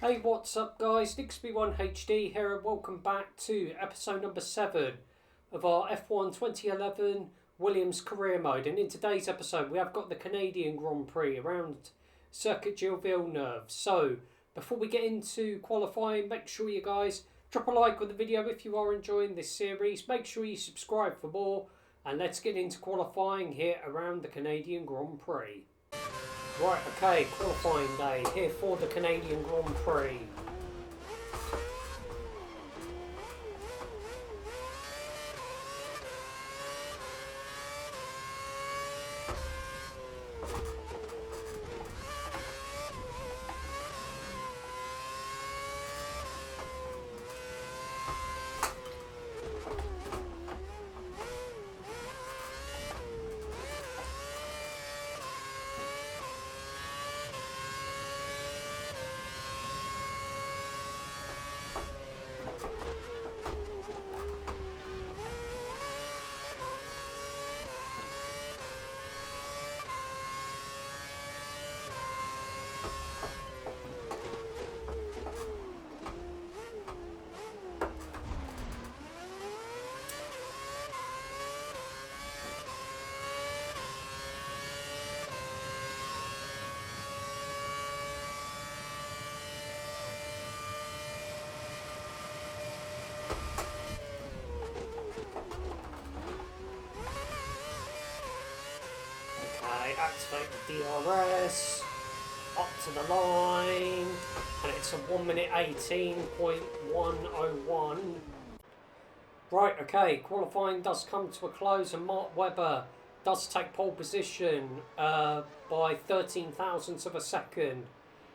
Hey, what's up guys, Nixby1HD here and welcome back to episode number 7 of our F1 2011 Williams career mode. And in today's episode we have got the Canadian Grand Prix around Circuit Gilles Villeneuve. So before we get into qualifying, make sure you guys drop a like on the video if you are enjoying this series. Make sure you subscribe for more, and let's get into qualifying here around the Canadian Grand Prix. Right, okay, qualifying day here for the Canadian Grand Prix. Activate the DRS, up to the line, and it's a 1 minute 18.101. Right, okay, qualifying does come to a close and Mark Webber does take pole position by 13 thousandths of a second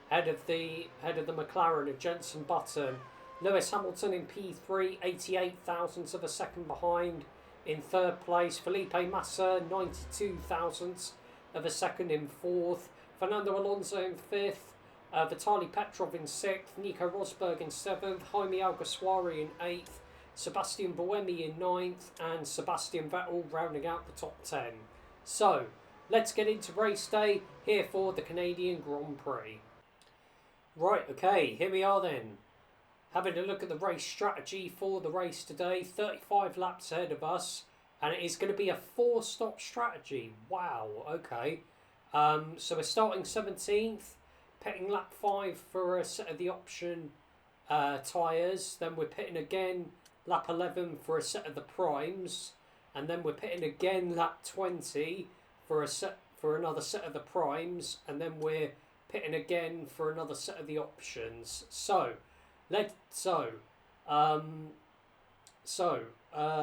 ahead of the McLaren of Jenson Button. Lewis Hamilton in P3, 88 thousandths of a second behind. In third place, Felipe Massa, 92 thousandths of a second in fourth, Fernando Alonso in fifth, Vitaly Petrov in sixth, Nico Rosberg in seventh, Jaime Alguersuari in eighth, Sebastian Buemi in ninth, and Sebastian Vettel rounding out the top 10. So, let's get into race day here for the Canadian Grand Prix. Right, okay, here we are then. Having a look at the race strategy for the race today, 35 laps ahead of us. And it is going to be a 4-stop strategy. Wow, okay. So we're starting 17th, pitting lap 5 for a set of the option tyres. Then we're pitting again lap 11 for a set of the primes. And then we're pitting again lap 20 for another set of the primes. And then we're pitting again for another set of the options.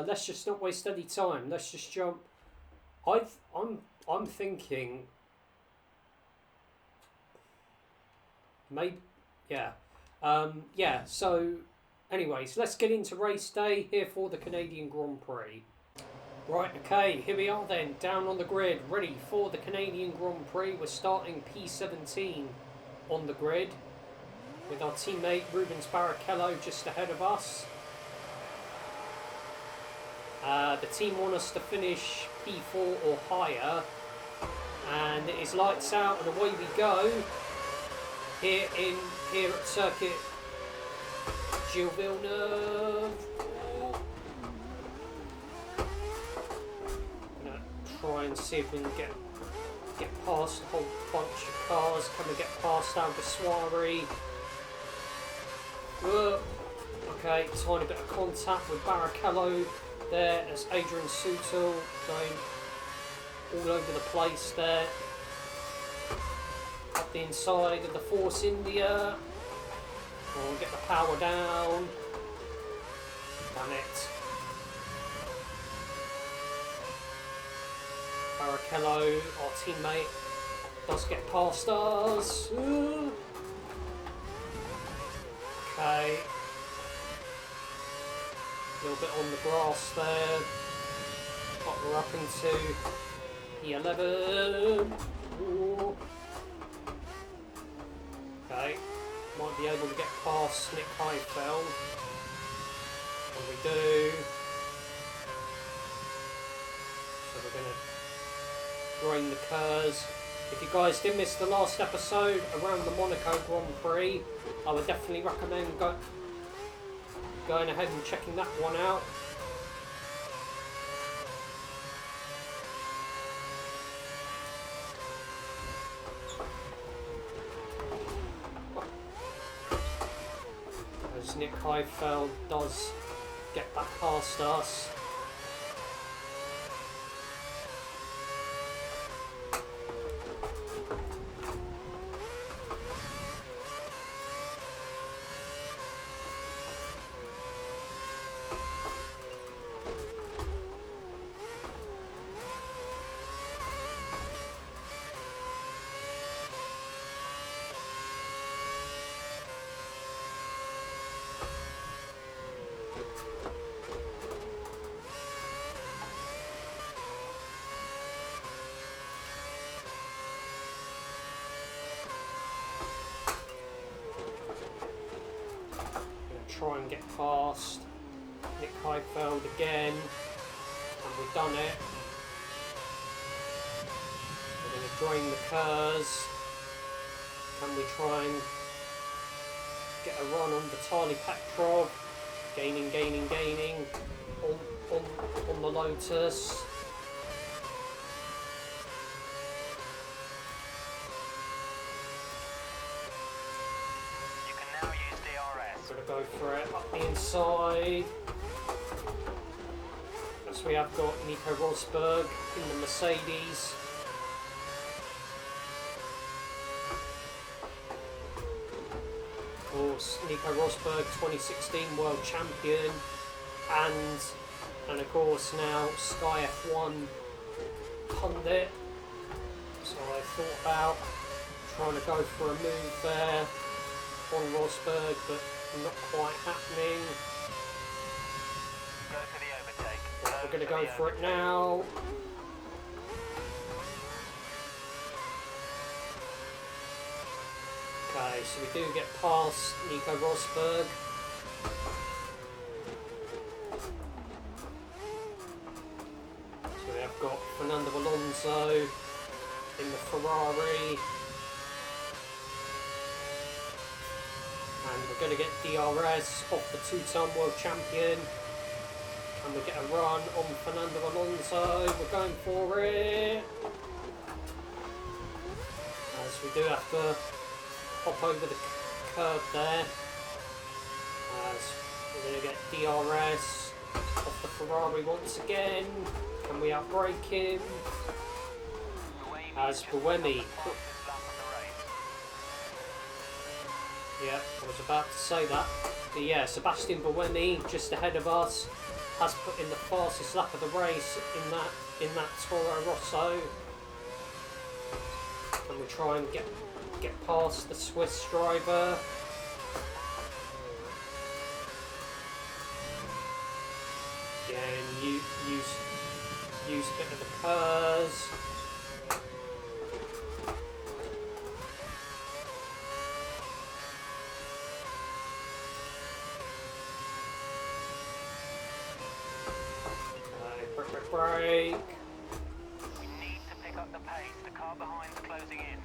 Let's just not waste any time. Let's just jump. I'm thinking. Maybe, yeah, yeah. So, anyways, let's get into race day here for the Canadian Grand Prix. Right, okay, here we are then, down on the grid, ready for the Canadian Grand Prix. We're starting P17 on the grid with our teammate Rubens Barrichello just ahead of us. The team want us to finish P4 or higher, and it is lights out and away we go here at Circuit Gilles Villeneuve. Gonna try and see if we can get past a whole bunch of cars. Can we get past Alguersuari? Okay, tiny bit of contact with Barrichello. There as Adrian Sutil going all over the place there. Up the inside of the Force India. We'll get the power down. Damn it. Barrichello, our teammate, does get past us. Okay. A little bit on the grass there, but we're up into P11. Ooh. Okay, might be able to get past Nick Heidfeld. And we do. So we're going to drain the curves, If you guys did miss the last episode around the Monaco Grand Prix, I would definitely recommend going ahead and checking that one out. As Nick Heidfeld does get back past us. Try and get past Nick Heidfeld again, and we've done it. We're going to drain the Kurz. Can we try and get a run on Vitaly Petrov? Gaining on the Lotus. Go for it up the inside. As we have got Nico Rosberg in the Mercedes. Of course, Nico Rosberg, 2016 World Champion, and of course now Sky F1 pundit. So I thought about trying to go for a move there on Rosberg, but not quite happening. Go for the overtake. We're going to go for it now. Okay, so we do get past Nico Rosberg. So we have got Fernando Alonso in the Ferrari. And we're going to get DRS off the two-time world champion. And we get a run on Fernando Alonso. We're going for it. As we do have to hop over the curb there. As we're going to get DRS off the Ferrari once again. Can we outbrake him? As Buemi. Yeah, I was about to say that. But yeah, Sebastian Buemi just ahead of us has put in the fastest lap of the race in that Toro Rosso. And we try and get past the Swiss driver. Yeah, and use a bit of the Kurz. Break. We need to pick up the pace. The car behind's closing in.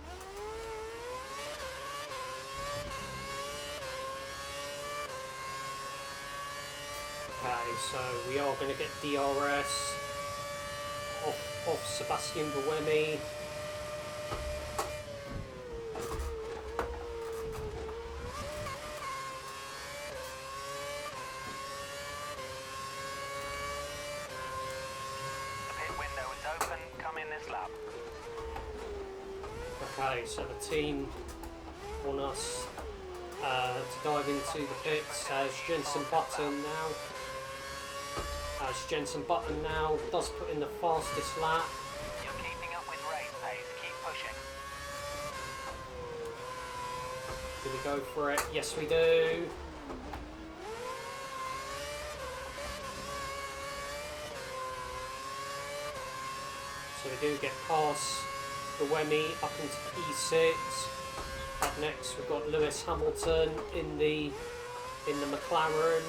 Okay, so we are going to get DRS off Sebastian Buemi. Okay, so the team want us to dive into the pits as Jenson Button now does put in the fastest lap. You're keeping up with race pace. Keep pushing. Do we go for it? Yes, we do. So we do get past the Buemi up into P6. Up next we've got Lewis Hamilton in the McLaren.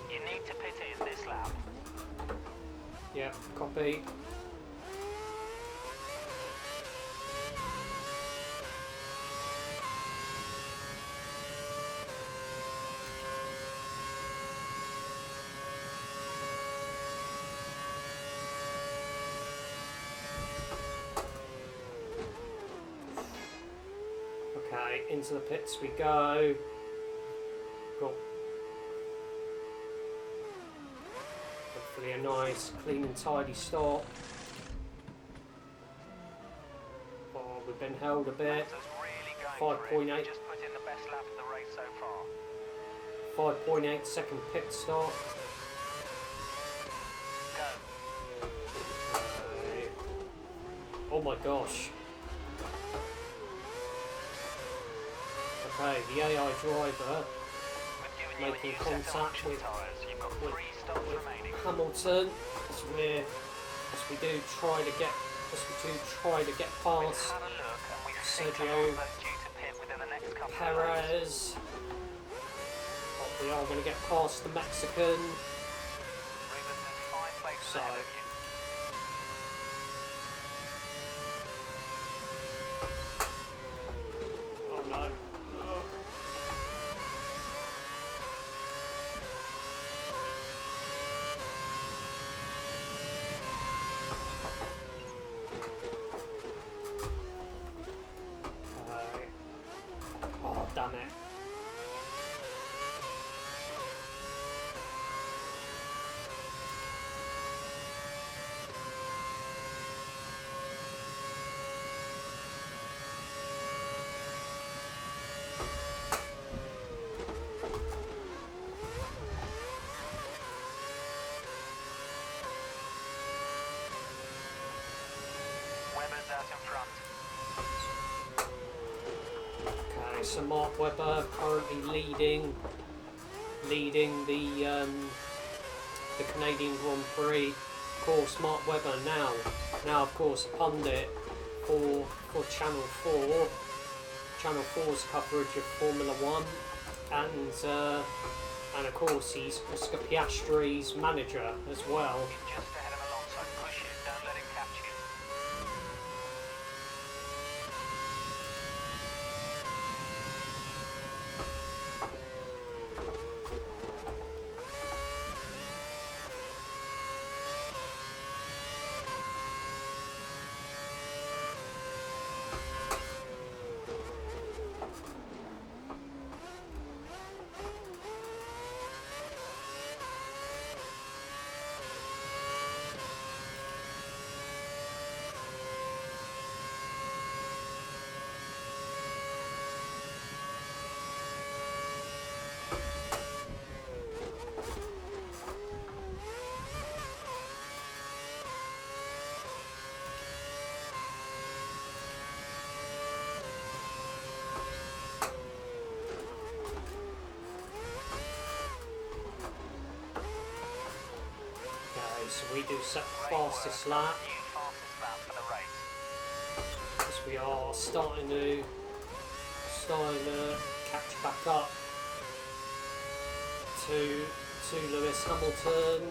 You need to pit in. This Copy. Okay, into the pits we go. Got hopefully a nice, clean and tidy start. Oh, we've been held a bit. Really 5.8. Just put in the best lap of the race so far. 5.8 second pit stop. Go. Oh my gosh. Okay, the AI driver We've given making you a new set of contact option with tyres. You've got 3 stops remaining. Hamilton as we do try to get past Had a look and we think Sergio Alonso's due to pit within the next couple of laps. Perez. But we are going to get past the Mexican. Rubens is 5 places So- ahead of you. Oh no. Okay. Oh, damn it. Webber's out in front. Okay, so Mark Webber currently leading the Canadian Grand Prix. Of course, Mark Webber now of course a pundit for Channel 4, Channel 4's coverage of Formula One, and of course he's Oscar Piastri's manager as well. You're just ahead of Alonso. Push it. Don't let him catch you. Okay, so we do set the fastest lap New fastest lap for the race. as we are starting to catch back up to Lewis Hamilton.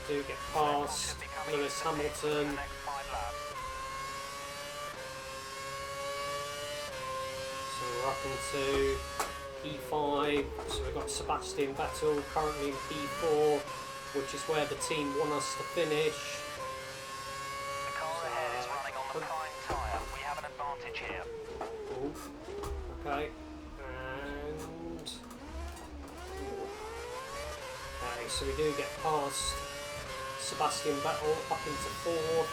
do get past Lewis Hamilton. Next 5 laps. So we're up into P5. So we've got Sebastian Vettel currently in P4, which is where the team want us to finish. The car ahead is running on the prime tyre. We have an advantage here. Oof. Okay. And okay, so we do get past Sebastian Vettel up into 4th.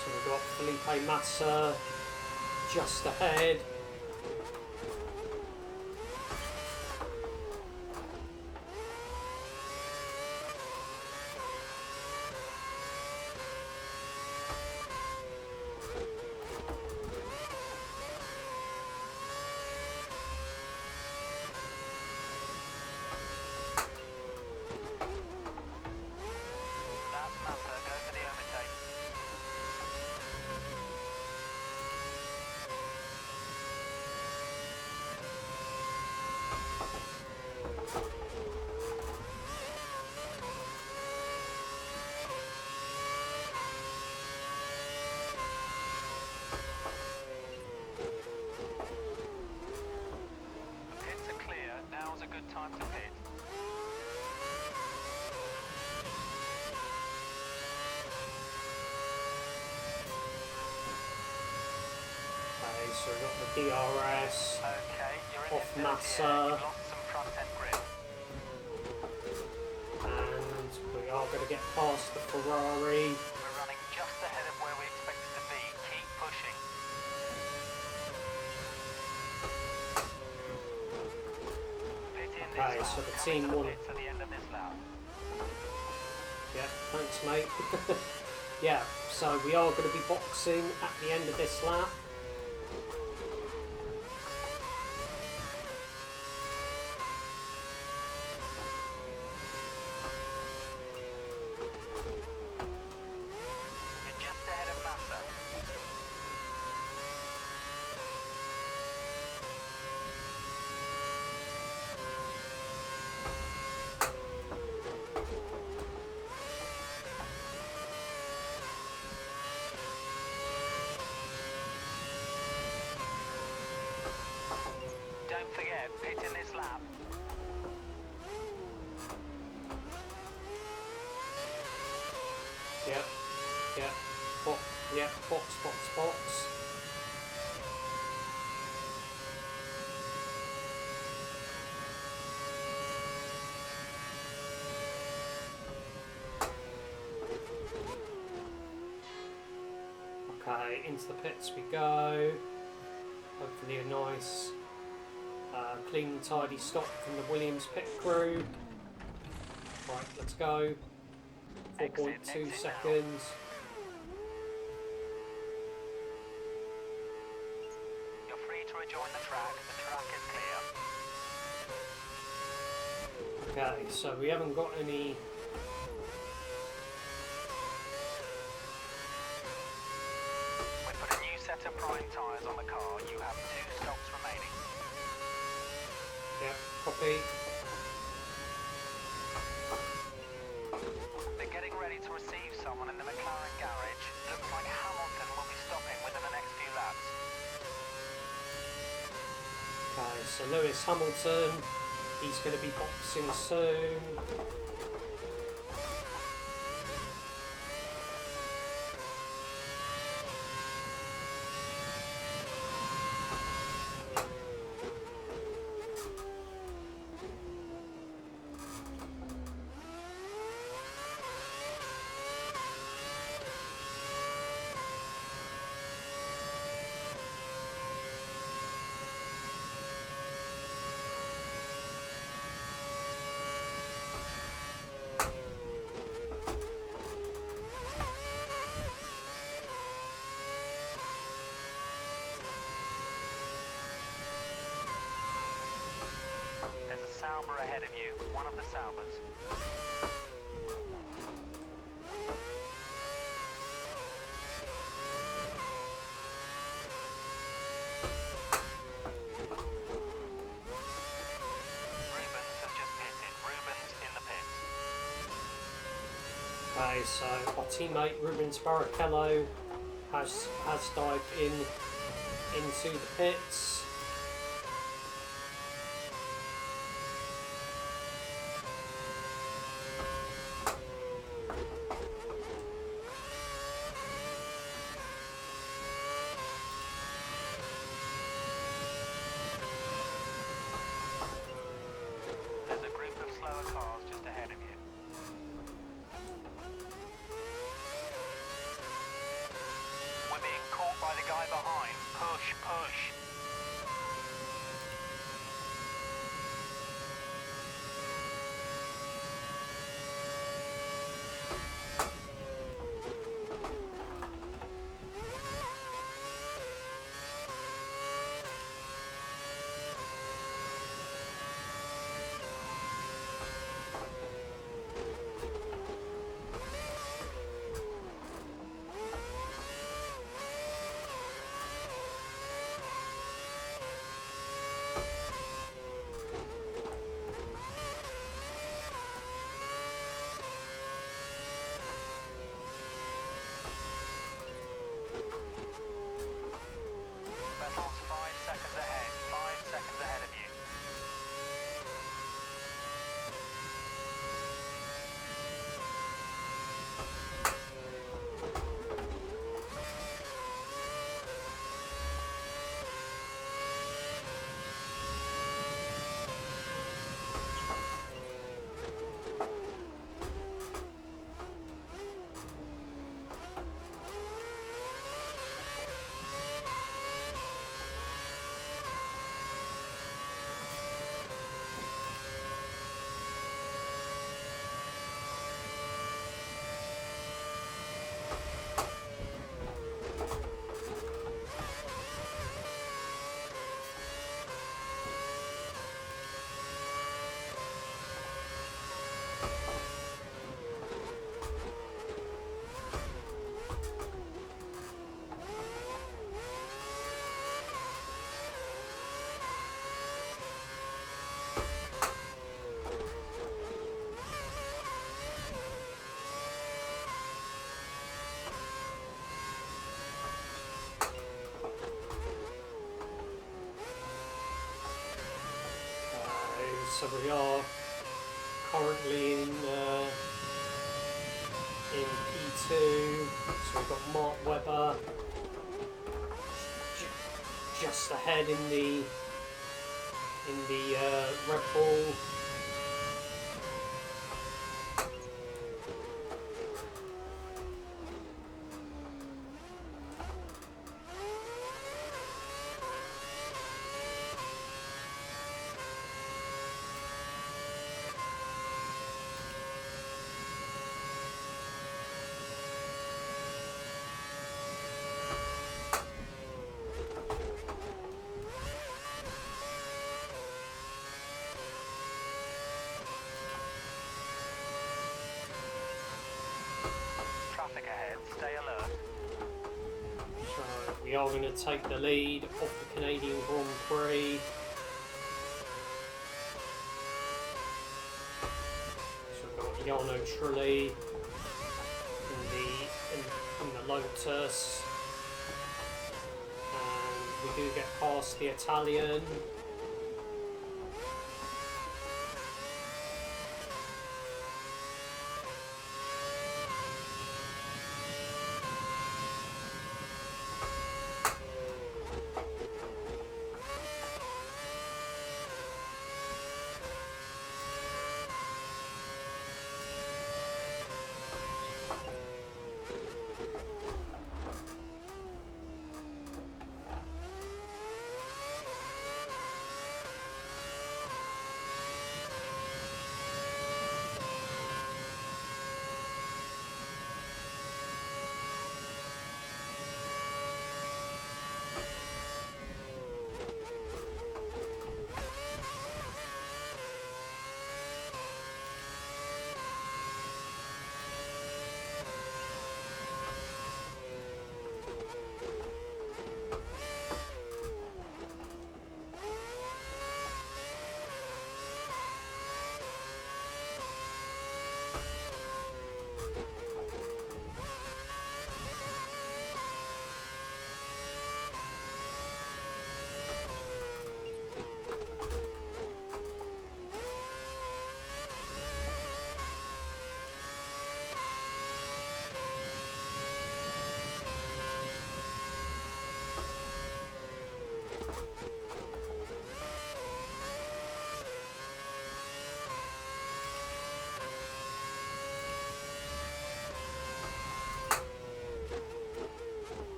So we've got Felipe Massa just ahead. That's Massa. Go for the overtake. The pits are clear. Now's a good time to pit. Okay, so we've got the DRS. Okay, you're in Off this Massa. You've lost some front end grip. And we are going to get past the Ferrari. We're running just ahead of where we expected to be. Keep pushing. Pit in this Okay, lap. so the Come team to the won. pits at the end of this lap. Yeah, thanks mate. Yeah, so we are going to be boxing at the end of this lap. You're just ahead of Massa. Don't forget, pit in this lap. Yep, yep, box, yep, box, box, box. Okay, into the pits we go. Hopefully a nice, clean and tidy stop from the Williams pit crew. Right, let's go. 4.2 Exit now. seconds. You're free to rejoin the track. The track is clear. Okay, so we haven't got any. We put a new set of prime tyres on the car. You have 2 stops remaining. Yeah, copy. They're getting ready to receive someone in the McLaren garage. Looks like Hamilton will be stopping within the next few laps. Okay, so Lewis Hamilton, he's going to be boxing soon. There's a Sauber ahead of you, one of the Saubers. Okay, so our teammate Rubens Barrichello has dived into the pits. There's a group of slower cars just ahead of you. We're being caught by the guy behind. Push, push. Vettel's 5 seconds ahead. 5 seconds ahead of you. So we are currently in P2. So we've got Mark Webber just ahead in the Red Bull. Traffic ahead. Stay alert. So we are going to take the lead off the Canadian Grand Prix. So we've got Jarno Trulli in the Lotus, and we do get past the Italian.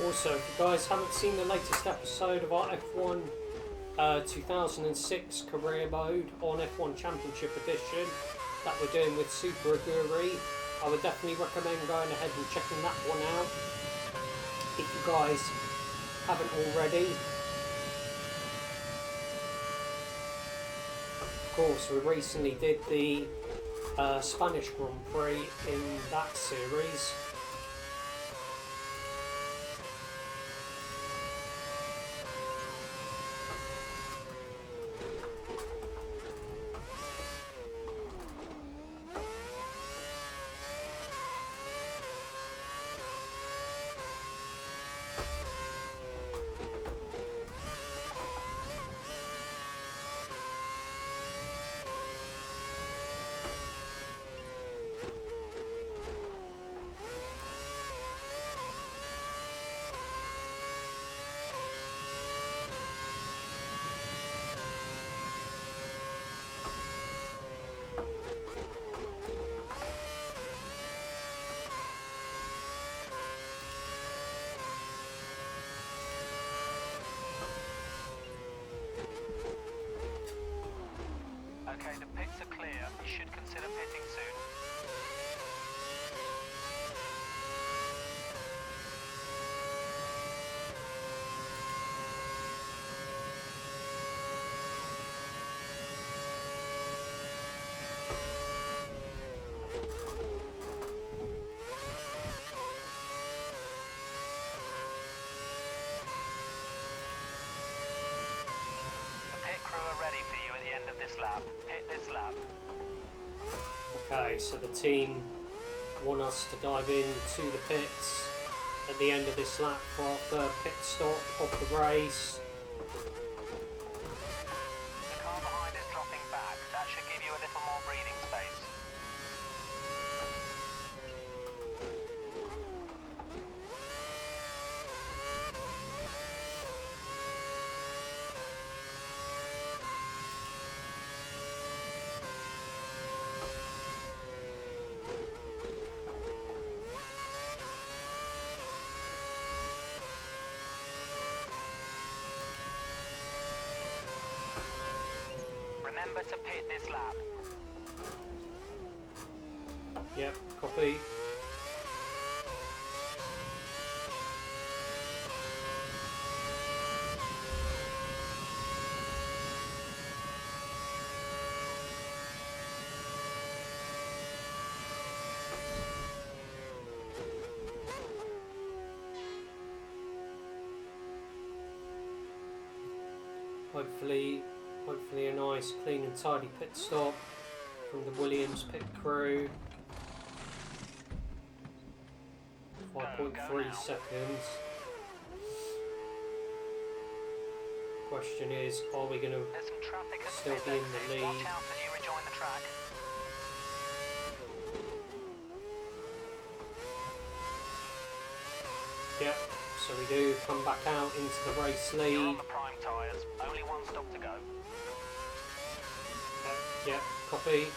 Also, if you guys haven't seen the latest episode of our F1 2006 career mode on F1 Championship Edition that we're doing with Super Aguri, I would definitely recommend going ahead and checking that one out if you guys haven't already. Of course, we recently did the Spanish Grand Prix in that series. Okay, the pits are clear. You should consider pitting soon. The pit crew are ready for you at the end of this lap. Pit this lap. Okay, so the team want us to dive into the pits at the end of this lap for our third pit stop of the race. The car behind is dropping back. That should give you a little more breathing space. Remember to pit this lap. Yep, copy. Hopefully a nice, clean and tidy pit stop from the Williams pit crew. 5.3 seconds. Question is, are we going to There's some traffic at still pit be in exit. the lead? Watch out as you rejoin the track. Yep, so we do come back out into the race You're lead. on the prime tyres. Only one stop to go. Yep, copy.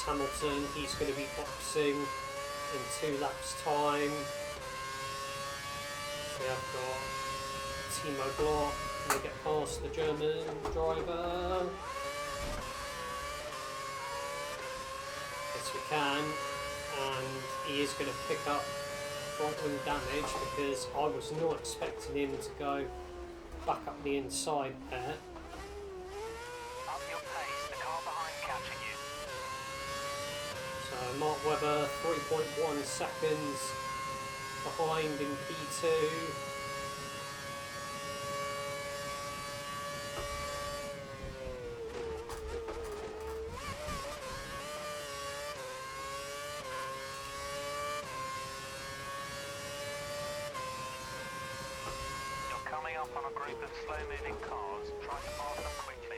Lewis Hamilton. He's going to be boxing in 2 laps' time. We have got Timo Glock. Can we get past the German driver? Yes, we can. And he is going to pick up front wing damage because I was not expecting him to go back up the inside there. Up your pace, the car behind catching you. So Mark Webber 3.1 seconds behind in P2. Coming up on a group of slow-moving cars, try to pass them quickly.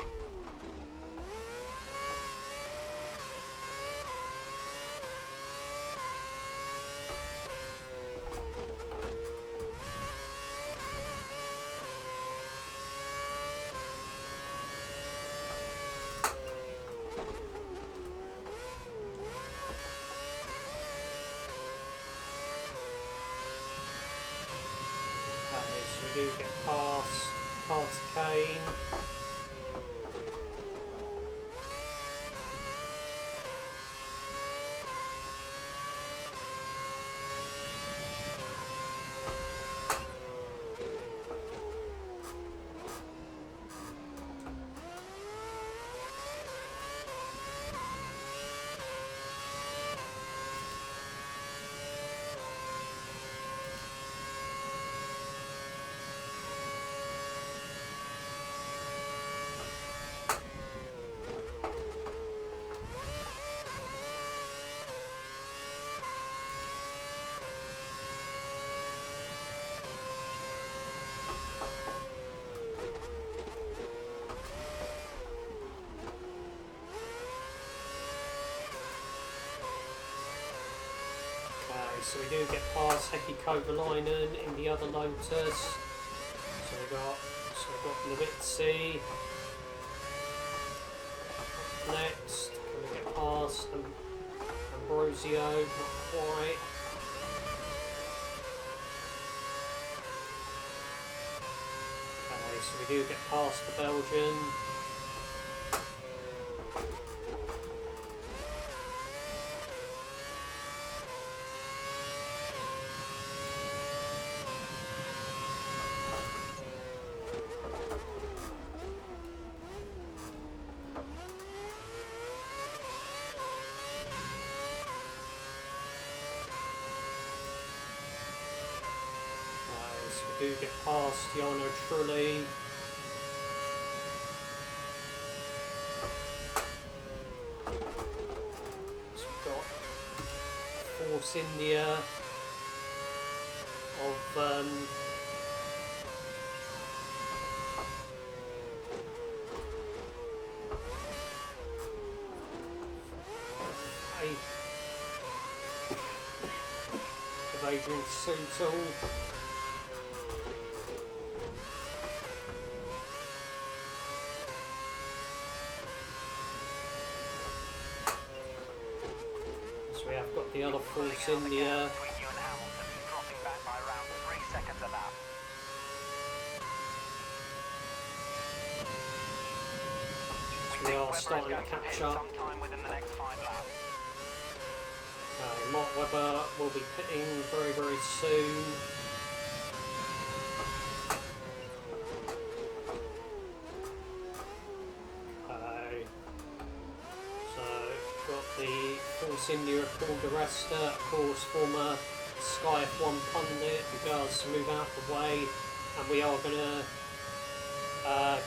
We do get past Carter Kane. So we do get past Heikki Kovalainen in the other Lotus. So we've got Novitzi. Next, can we get past Ambrosio? Not quite. Okay, so we do get past the Belgian. Do get past Jarno Trulli. So we've got Force India of Adrian Sutil. We have got the other Force India. Between you and Hamilton, dropping back by around 3 seconds a lap. We are starting to catch up. Sometime within the next 5 laps. Mark Webber will be pitting very, very soon. The Force India of Paul di Resta, of course, former Sky F1 pundit, who does move out the way, and we are going to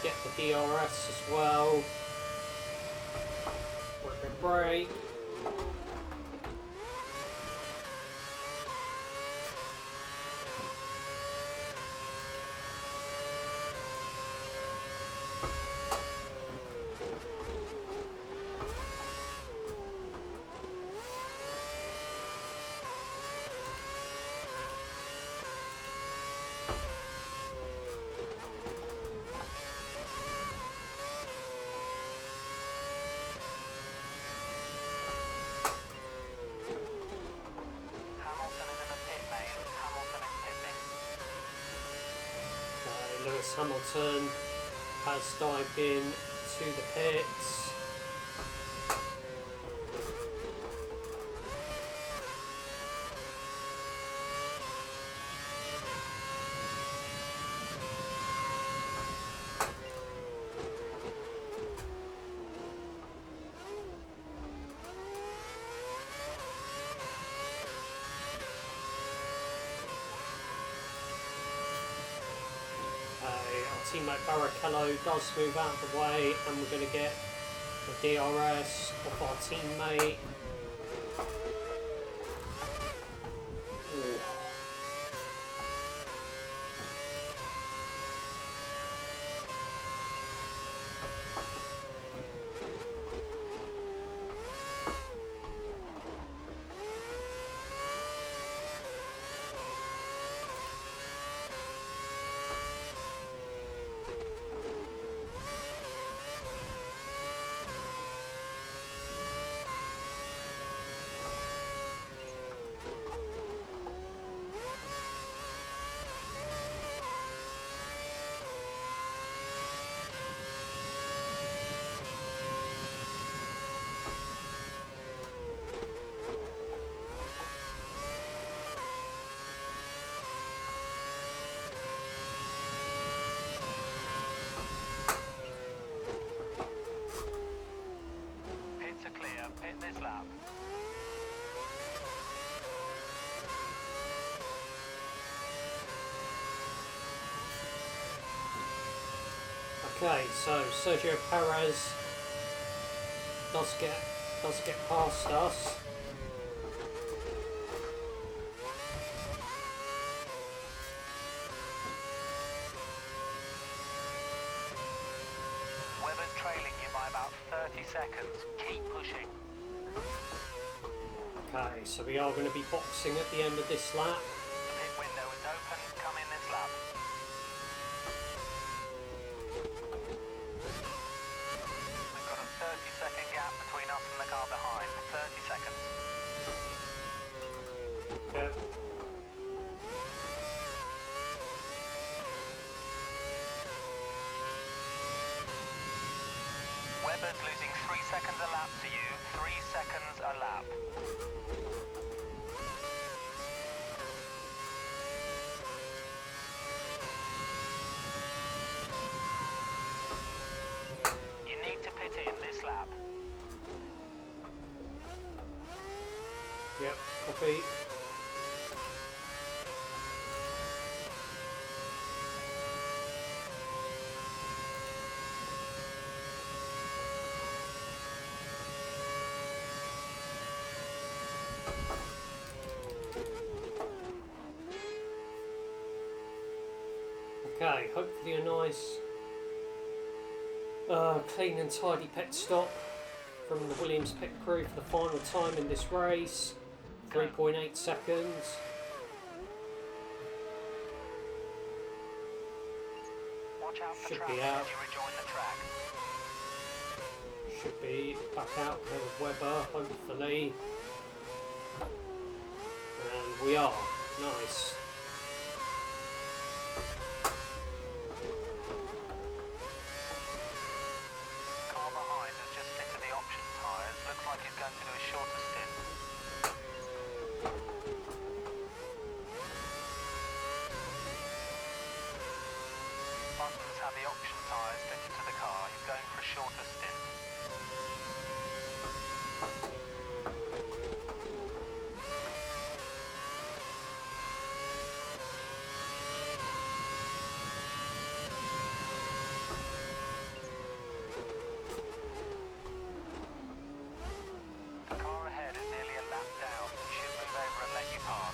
get the DRS as well. Break. Lewis Hamilton has dived in to the pits. Our teammate Barrichello does move out of the way, and we're going to get the DRS off our teammate. Ooh. Pit this lap. Okay, so Sergio Perez does get past us. Webber's trailing you by about 30 seconds. Keep pushing. Okay, so we are going to be boxing at the end of this lap. The pit window is open. Come in this lap. We've got a 30-second gap between us and the car behind. 30 seconds. Yep. Webber's losing 3 seconds a lap to you. 3 seconds a lap. You need to pit in this lap. Yep, copy. Okay, hopefully a nice clean and tidy pit stop from the Williams pit crew for the final time in this race. 3.8 seconds. Watch out for Should traffic be as out. you rejoin the track. Should be back out with Webber, hopefully. And we are. Nice. Car behind has just fitted the option tyres. Looks like he's going to do a shorter stint. Buttons have the option tyres fitted to the car. He's going for a shorter stint. The car ahead is nearly a lap down. He should move over and let you pass.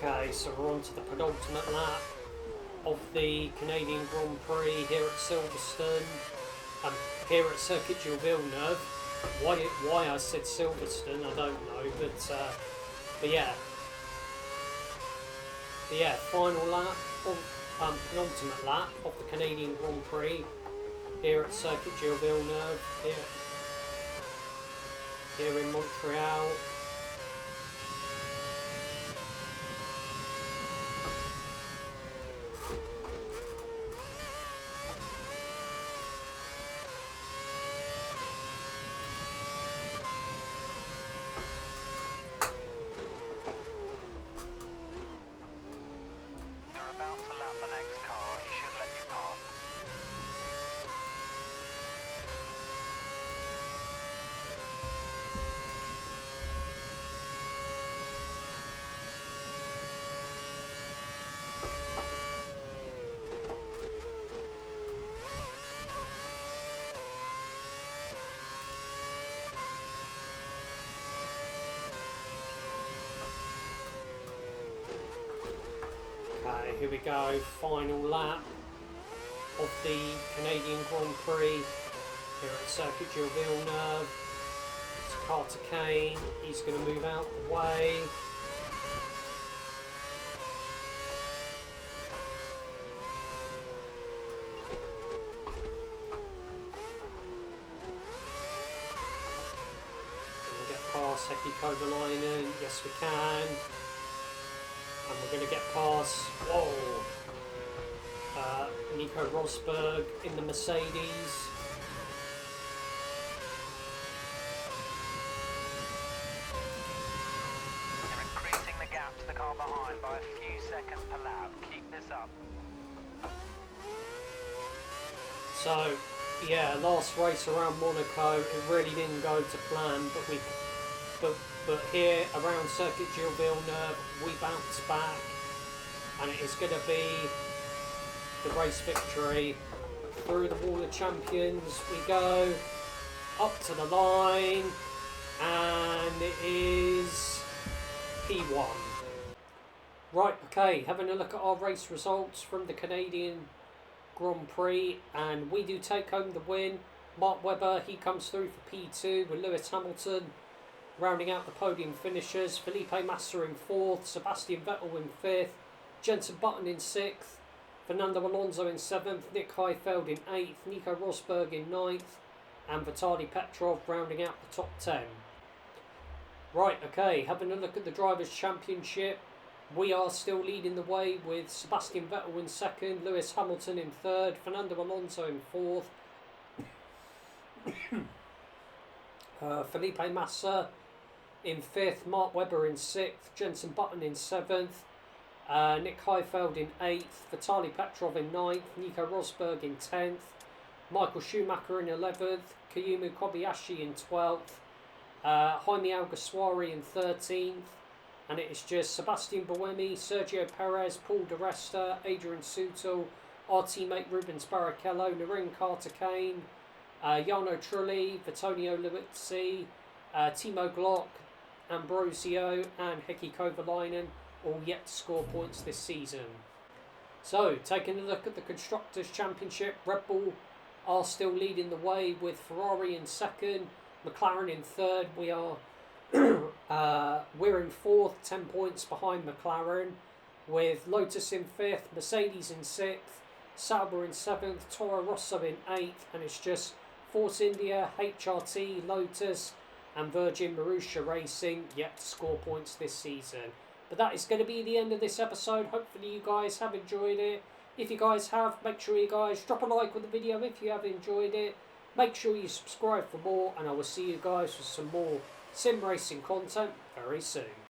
Okay, so we're on to the penultimate lap of the Canadian Grand Prix here at Silverstone, here at Circuit Gilles Villeneuve. Why I said Silverstone, I don't know, but yeah. But yeah, final lap, penultimate lap of the Canadian Grand Prix here at Circuit Gilles Villeneuve, here in Montreal. Okay, here we go, final lap of the Canadian Grand Prix here at Circuit Gilles Villeneuve. It's Carter Kane, he's going to move out the way. Can we get past Heikki Kovalainen? Yes we can. And we're going to get past, Nico Rosberg in the Mercedes. You're increasing the gap to the car behind by a few seconds per lap. Keep this up. So, yeah, last race around Monaco, it really didn't go to plan, but here around Circuit Gilles Villeneuve, we bounced back, and it is going to be the race victory. Through the Wall of Champions we go, up to the line, and it is P1. Right, okay, having a look at our race results from the Canadian Grand Prix, and we do take home the win. Mark Webber, he comes through for P2 with Lewis Hamilton rounding out the podium finishers. Felipe Massa in 4th, Sebastian Vettel in 5th, Jenson Button in 6th, Fernando Alonso in 7th, Nick Heidfeld in 8th, Nico Rosberg in 9th, and Vitaly Petrov rounding out the top 10. Right, okay, having a look at the Drivers' Championship, we are still leading the way with Sebastian Vettel in 2nd, Lewis Hamilton in 3rd, Fernando Alonso in 4th, Felipe Massa in 5th, Mark Webber in 6th, Jenson Button in 7th, Nick Heidfeld in 8th, Vitaly Petrov in 9th, Nico Rosberg in 10th, Michael Schumacher in 11th, Kayumu Kobayashi in 12th, Jaime Alguersuari in 13th, and it is just Sebastian Buemi, Sergio Perez, Paul di Resta, Adrian Sutil, our teammate Rubens Barrichello, Naren Carter Kane, Jarno Trulli, Vittorio Luizzi, Timo Glock, Ambrosio and Heikki Kovalainen all yet to score points this season. So, taking a look at the Constructors' Championship, Red Bull are still leading the way with Ferrari in 2nd, McLaren in 3rd. We are we're in 4th, 10 points behind McLaren, with Lotus in 5th, Mercedes in 6th, Sauber in 7th, Toro Rosso in 8th, and it's just Force India, HRT, Lotus and Virgin Marussia Racing yet to score points this season. But that is going to be the end of this episode. Hopefully you guys have enjoyed it. If you guys have, make sure you guys drop a like on the video if you have enjoyed it. Make sure you subscribe for more, and I will see you guys with some more sim racing content very soon.